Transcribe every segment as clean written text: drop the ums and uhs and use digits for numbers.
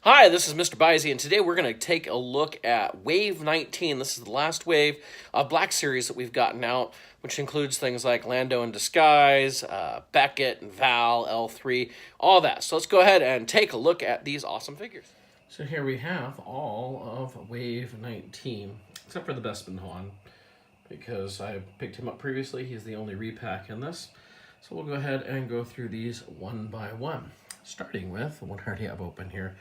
Hi, this is MrByZ, and today we're going to take a look at Wave 19. This is the last wave of Black Series that we've gotten out, which includes things like Lando in Disguise, Beckett and Val, L3, all that. So let's go ahead and take a look at these awesome figures. So here we have all of Wave 19, except for the Bespin one, because I picked him up previously. He's the only repack in this. So we'll go ahead and go through these one by one, starting with the one I already have open here,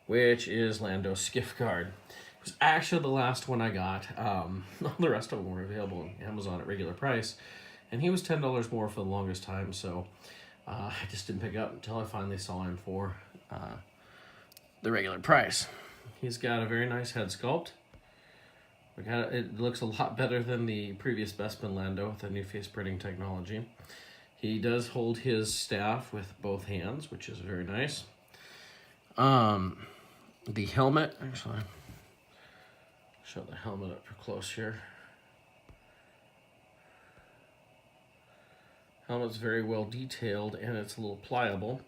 which is Lando Skiff Guard. It was actually the last one I got. All the rest of them were available on Amazon at regular price, and he was $10 more for the longest time, so I just didn't pick it up until I finally saw him for the regular price. He's got a very nice head sculpt. It looks a lot better than the previous Bespin Lando with the new face printing technology. He does hold his staff with both hands, which is very nice. The helmet, actually, show the helmet up close here. Helmet's very well detailed and it's a little pliable.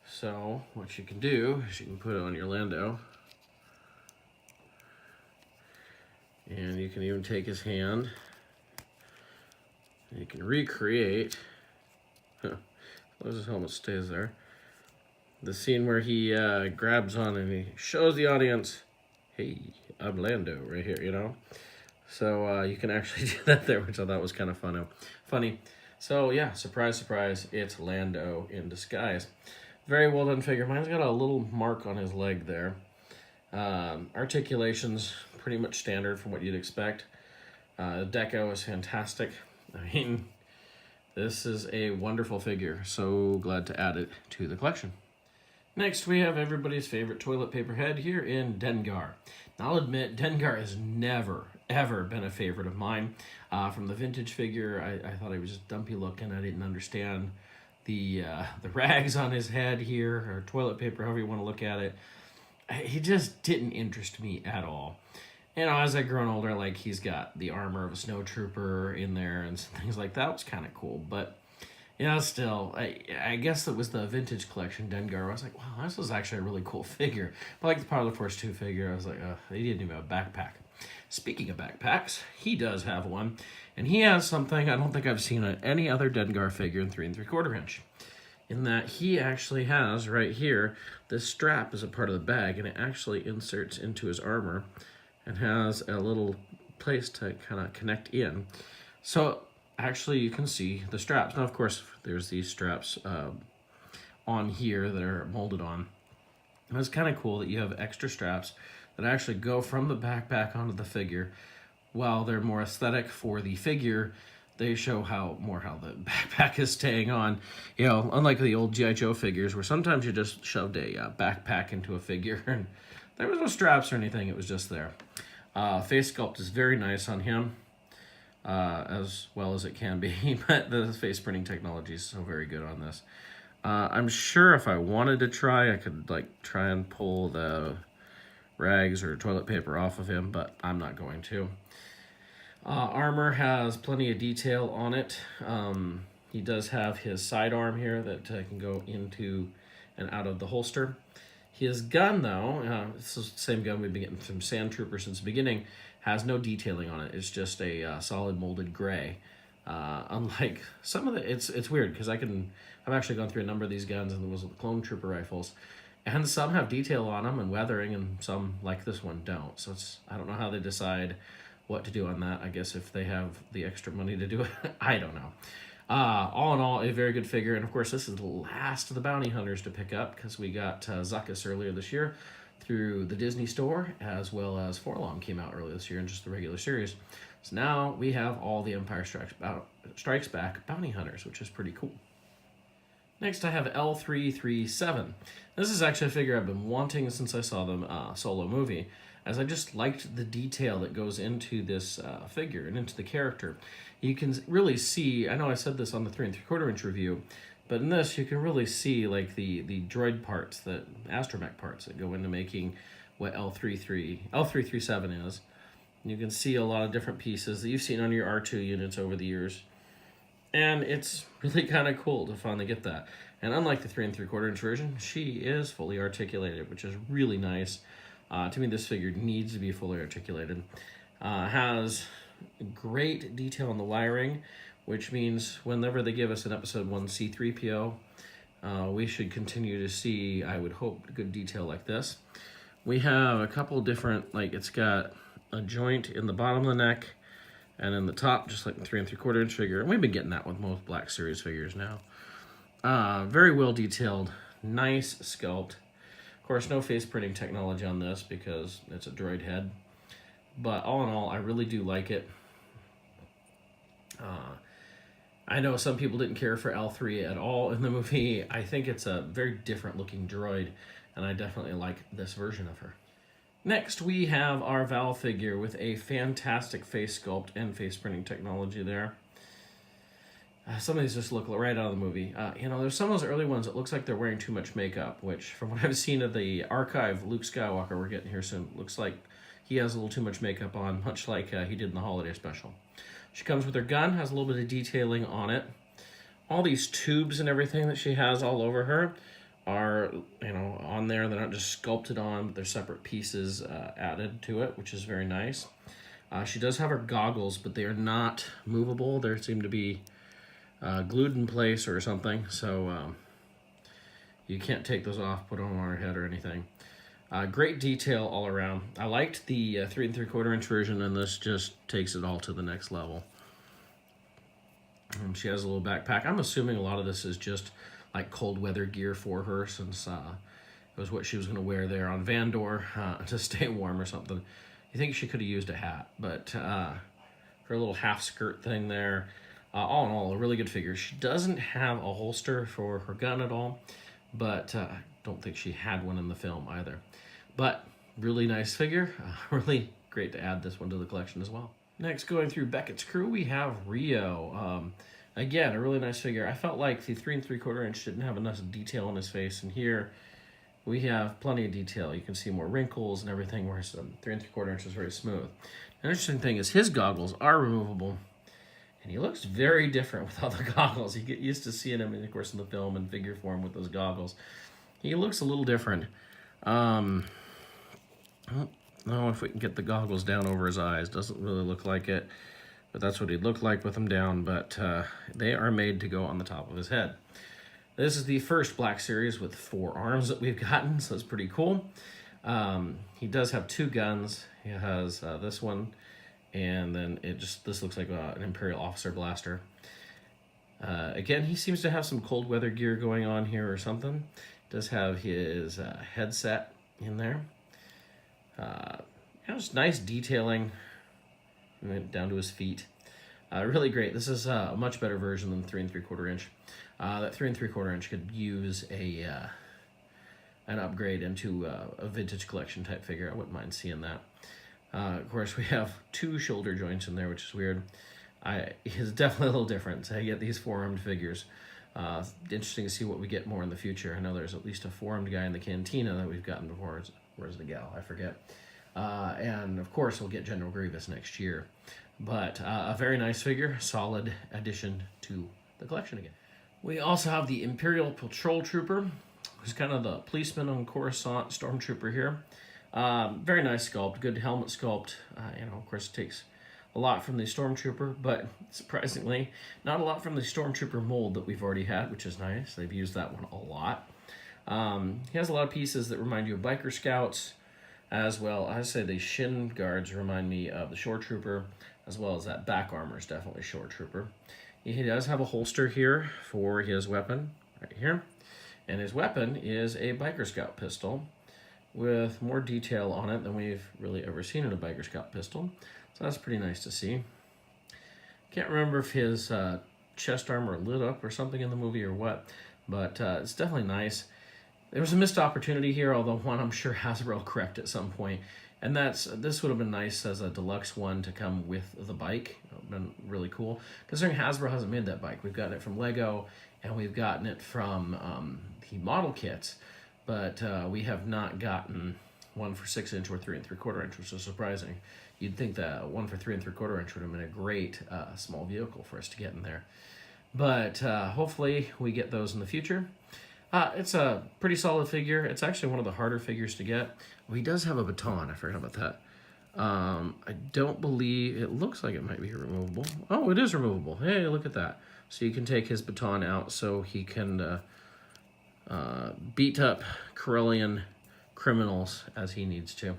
So what you can do is you can put it on your Lando. And you can even take his hand. And you can recreate, as long as his helmet stays there, the scene where he grabs on and he shows the audience, hey, I'm Lando right here, you know? So you can actually do that there, which I thought was kind of funny. So yeah, surprise, surprise, it's Lando in disguise. Very well done figure. Mine's got a little mark on his leg there. Articulation's pretty much standard from what you'd expect. The deco is fantastic. I mean, this is a wonderful figure. So glad to add it to the collection. Next, we have everybody's favorite toilet paper head here in Dengar. Now, I'll admit, Dengar has never, ever been a favorite of mine. From the vintage figure, I thought he was just dumpy looking. I didn't understand the rags on his head here, or toilet paper, however you want to look at it. He just didn't interest me at all. You know, as I've grown older, like, he's got the armor of a snowtrooper in there and things like that. It was kind of cool, but you know, still, I guess it was the vintage collection, Dengar. I was like, wow, this is actually a really cool figure. But like the Power of the Force 2 figure, I was like, he didn't even have a backpack. Speaking of backpacks, he does have one. And he has something I don't think I've seen on any other Dengar figure in 3 3/4 inch. In that he actually has, right here, this strap as a part of the bag. And it actually inserts into his armor and has a little place to kind of connect in. So actually, you can see the straps. Now, of course, there's these straps on here that are molded on. And it's kind of cool that you have extra straps that actually go from the backpack onto the figure. While they're more aesthetic for the figure, they show how the backpack is staying on. You know, unlike the old G.I. Joe figures, where sometimes you just shoved a backpack into a figure and there was no straps or anything, it was just there. Face sculpt is very nice on him. As well as it can be, but the face printing technology is so very good on this. I'm sure if I wanted to try, I could like try and pull the rags or toilet paper off of him, but I'm not going to. Armor has plenty of detail on it. He does have his sidearm here that can go into and out of the holster. His gun, though, this is the same gun we've been getting from Sand Trooper since the beginning, has no detailing on it. It's just a solid molded gray. Unlike some of the, it's weird because I've actually gone through a number of these guns and there was clone trooper rifles, and some have detail on them and weathering, and some like this one don't. So I don't know how they decide what to do on that. I guess if they have the extra money to do it, I don't know. All in all, a very good figure, and of course this is the last of the bounty hunters to pick up because we got Zuckuss earlier this year through the Disney store, as well as Forlom came out earlier this year in just the regular series. So now we have all the Empire Strikes Back bounty hunters, which is pretty cool. Next I have L3-37. This is actually a figure I've been wanting since I saw the Solo movie, as I just liked the detail that goes into this figure and into the character. You can really see, I know I said this on the 3 3/4 inch review, but in this you can really see like the droid parts, the astromech parts that go into making what L3-37 is. You can see a lot of different pieces that you've seen on your R2 units over the years. And it's really kind of cool to finally get that. And unlike the 3 3/4 inch version, she is fully articulated, which is really nice. To me, this figure needs to be fully articulated. Has great detail in the wiring, which means whenever they give us an episode 1 C3PO, we should continue to see, I would hope, good detail like this. We have a couple different, like it's got a joint in the bottom of the neck and in the top, just like the 3 3/4 inch figure. And we've been getting that with most Black Series figures now. Very well detailed, nice sculpt. Of course, no face printing technology on this because it's a droid head. But all in all, I really do like it. I know some people didn't care for L3 at all in the movie. I think it's a very different looking droid, and I definitely like this version of her. Next, we have our Val figure with a fantastic face sculpt and face printing technology there. Some of these just look right out of the movie. There's some of those early ones that looks like they're wearing too much makeup, which from what I've seen of the archive Luke Skywalker we're getting here soon, looks like he has a little too much makeup on, much like he did in the holiday special. She comes with her gun, has a little bit of detailing on it. All these tubes and everything that she has all over her are, on there. They're not just sculpted on, but they're separate pieces added to it, which is very nice. She does have her goggles, but they are not movable. They seem to be glued in place or something, so you can't take those off, put them on her head or anything. Great detail all around. I liked the 3 3/4 inch version, and this just takes it all to the next level. She has a little backpack. I'm assuming a lot of this is just like cold weather gear for her, since it was what she was going to wear there on Vandor to stay warm or something. You think she could have used a hat, but her little half skirt thing there. All in all, a really good figure. She doesn't have a holster for her gun at all, but I don't think she had one in the film either. But really nice figure. Really great to add this one to the collection as well. Next, going through Beckett's crew, we have Rio. Again, a really nice figure. I felt like the 3 3/4 inch didn't have enough detail on his face, and here we have plenty of detail. You can see more wrinkles and everything, whereas the 3 3/4 inch is very smooth. An interesting thing is his goggles are removable, and he looks very different without the goggles. You get used to seeing him, of course, in the film in figure form with those goggles. He looks a little different. I don't know if we can get the goggles down over his eyes. Doesn't really look like it, but that's what he'd look like with them down. But they are made to go on the top of his head. This is the first Black Series with 4 arms that we've gotten, so it's pretty cool. He does have 2 guns. He has this one, and then this looks like an Imperial Officer blaster. Again, he seems to have some cold weather gear going on here or something. Does have his headset in there. Just nice detailing down to his feet. Really great. This is a much better version than 3 3/4 inch. That 3 3/4 inch could use an upgrade into a vintage collection type figure. I wouldn't mind seeing that. Of course, we have 2 shoulder joints in there, which is weird. It's definitely a little different to get these 4-armed figures. Interesting to see what we get more in the future. I know there's at least a 4-armed guy in the Cantina that we've gotten before. Where's the gal? I forget. And of course, we'll get General Grievous next year. But a very nice figure, solid addition to the collection again. We also have the Imperial Patrol Trooper, who's kind of the policeman on Coruscant stormtrooper here. Very nice sculpt, good helmet sculpt. Of course, it takes a lot from the stormtrooper, but surprisingly, not a lot from the stormtrooper mold that we've already had, which is nice. They've used that one a lot. He has a lot of pieces that remind you of biker scouts, as well. I say the shin guards remind me of the shore trooper, as well as that back armor is definitely shore trooper. He does have a holster here for his weapon, right here. And his weapon is a biker scout pistol with more detail on it than we've really ever seen in a biker scout pistol. So that's pretty nice to see. Can't remember if his chest armor lit up or something in the movie or what, but it's definitely nice. There was a missed opportunity here, although one I'm sure Hasbro correct at some point. And this would have been nice as a deluxe one to come with the bike. It would have been really cool. Considering Hasbro hasn't made that bike. We've gotten it from Lego, and we've gotten it from the model kits. But we have not gotten one for 6-inch or 3 3/4 inch, which is surprising. You'd think that one for 3 3/4 inch would have been a great small vehicle for us to get in there. But hopefully we get those in the future. It's a pretty solid figure. It's actually one of the harder figures to get. Well, he does have a baton. I forgot about that. I don't believe... It looks like it might be removable. Oh, it is removable. Hey, look at that. So you can take his baton out so he can beat up Corellian criminals as he needs to.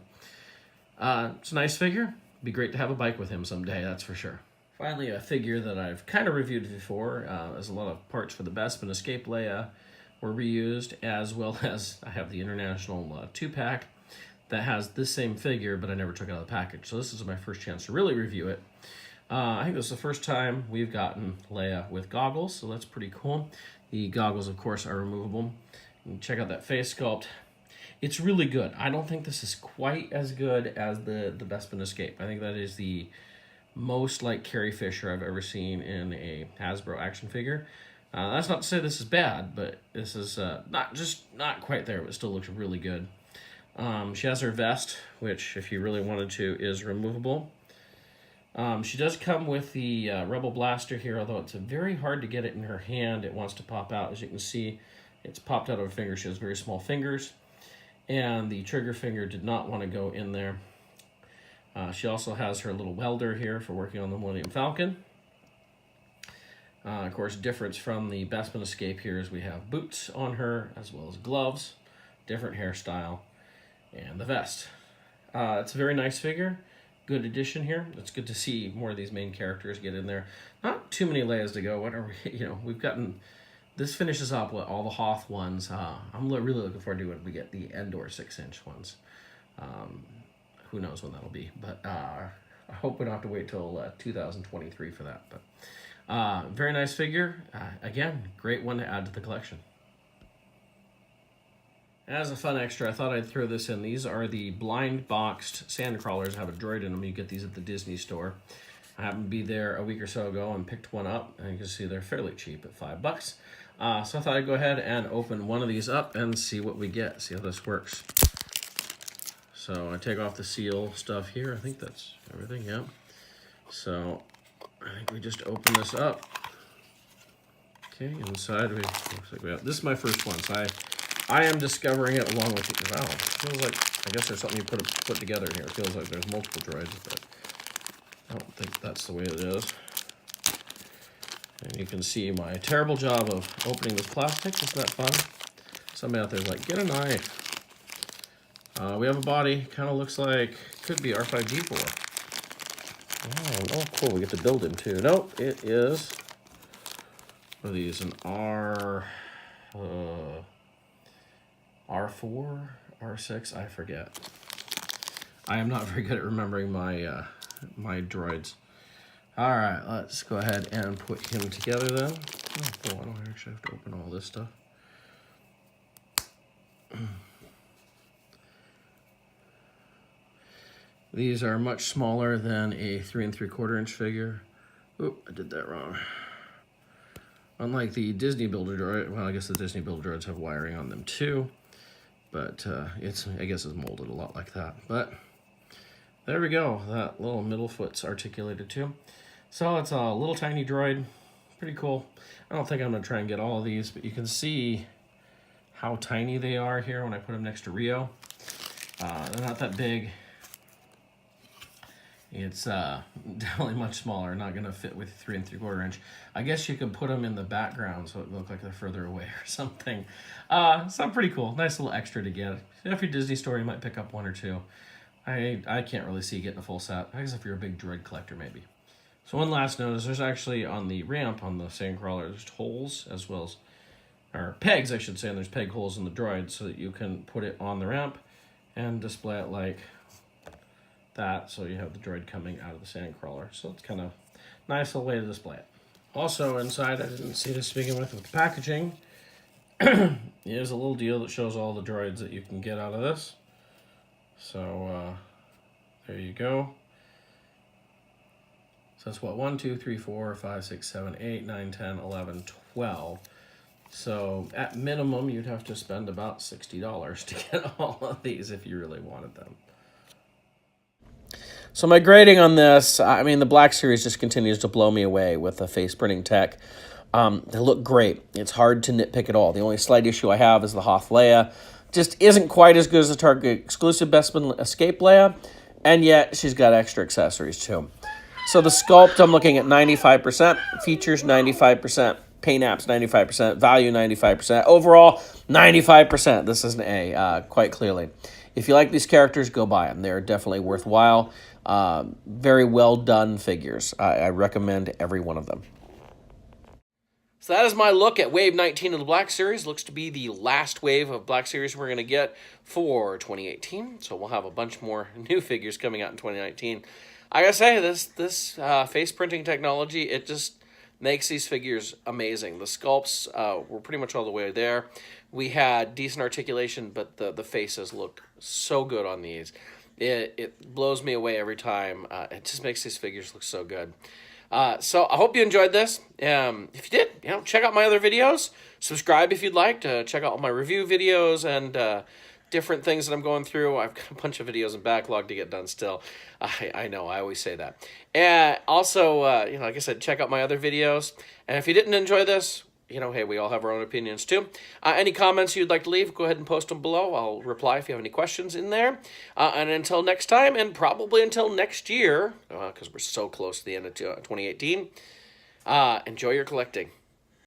It's a nice figure. Be great to have a bike with him someday, that's for sure. Finally, a figure that I've kind of reviewed before. There's a lot of parts for the Bespin Escape Leia were reused, as well as I have the International 2-pack that has this same figure, but I never took it out of the package. So this is my first chance to really review it. I think this is the first time we've gotten Leia with goggles, so that's pretty cool. The goggles, of course, are removable. You can check out that face sculpt. It's really good. I don't think this is quite as good as the Bespin Escape. I think that is the most like Carrie Fisher I've ever seen in a Hasbro action figure. That's not to say this is bad, but this is not quite there, but it still looks really good. She has her vest, which, if you really wanted to, is removable. She does come with the Rebel Blaster here, although it's very hard to get it in her hand. It wants to pop out. As you can see, it's popped out of her finger. She has very small fingers, and the trigger finger did not want to go in there. She also has her little welder here for working on the Millennium Falcon. Of course, difference from the Bespin Escape here is we have boots on her, as well as gloves, different hairstyle, and the vest. It's a very nice figure. Good addition here. It's good to see more of these main characters get in there. Not too many Leias to go. Whatever, we've gotten... This finishes up with all the Hoth ones. I'm really looking forward to when we get the Endor 6-inch ones. Who knows when that'll be. But I hope we don't have to wait till 2023 for that. But very nice figure. Again, great one to add to the collection. As a fun extra, I thought I'd throw this in. These are the blind boxed sand crawlers. I have a droid in them. You get these at the Disney store. I happened to be there a week or so ago and picked one up. And you can see they're fairly cheap at $5. So I thought I'd go ahead and open one of these up and see what we get. See how this works. So I take off the seal stuff here. I think that's everything, yeah. So I think we just open this up. Okay, inside looks like we have... This is my first one, so I am discovering it along with you. Wow, it feels like, I guess there's something you put together here. It feels like there's multiple droids, but I don't think that's the way it is. And you can see my terrible job of opening this plastic. Isn't that fun? Somebody out there's like, get a knife. We have a body, kind of looks like, could be R5-D4. Oh, cool, we get to build him too. Nope, it is, what are these, an R4, R6, I forget. I am not very good at remembering my my droids. All right, let's go ahead and put him together then. Oh, cool, I don't actually have to open all this stuff. These are much smaller than a 3 3/4-inch figure. Oop, I did that wrong. Unlike the Disney Builder droid, well, I guess the Disney Builder droids have wiring on them too. But I guess it's molded a lot like that. But there we go. That little middle foot's articulated too. So it's a little tiny droid. Pretty cool. I don't think I'm going to try and get all of these, but you can see how tiny they are here when I put them next to Rio. They're not that big. It's definitely much smaller, not going to fit with 3 3/4-inch. I guess you could put them in the background so it look like they're further away or something. So pretty cool. Nice little extra to get. If you're Disney store, you might pick up one or two. I can't really see getting a full set. I guess if you're a big droid collector, maybe. So one last note is there's actually on the ramp on the Sandcrawler, there's holes as well as, or pegs, I should say, and there's peg holes in the droid so that you can put it on the ramp and display it like that, so you have the droid coming out of the Sandcrawler. So it's kind of nice little way to display it. Also inside, I didn't see this speaking with the packaging, here's a little deal that shows all the droids that you can get out of this. So there you go. So that's what, 1, 2, 3, 4, 5, 6, 7, 8, 9, 10, 11, 12. So at minimum, you'd have to spend about $60 to get all of these if you really wanted them. So my grading on this, I mean, the Black Series just continues to blow me away with the face printing tech. They look great. It's hard to nitpick at all. The only slight issue I have is the Hoth Leia just isn't quite as good as the Target exclusive Bespin Escape Leia, and yet she's got extra accessories too. So the sculpt, I'm looking at 95%, features 95%, paint apps 95%, value 95%, overall 95%. This is an A, quite clearly. If you like these characters, go buy them. They're definitely worthwhile. Very well done figures. I recommend every one of them. So that is my look at Wave 19 of the Black Series. Looks to be the last wave of Black Series we're going to get for 2018. So we'll have a bunch more new figures coming out in 2019. I gotta say, this face printing technology, it just makes these figures amazing. The sculpts were pretty much all the way there. We had decent articulation, but the faces look so good on these. It blows me away every time. It just makes these figures look so good. So I hope you enjoyed this. If you did, check out my other videos. Subscribe if you'd like to check out all my review videos and different things that I'm going through. I've got a bunch of videos in backlog to get done still. I know, I always say that. And also, like I said, check out my other videos. And if you didn't enjoy this, hey, we all have our own opinions too. Any comments you'd like to leave, go ahead and post them below. I'll reply if you have any questions in there. And until next time, and probably until next year, because we're so close to the end of 2018, enjoy your collecting.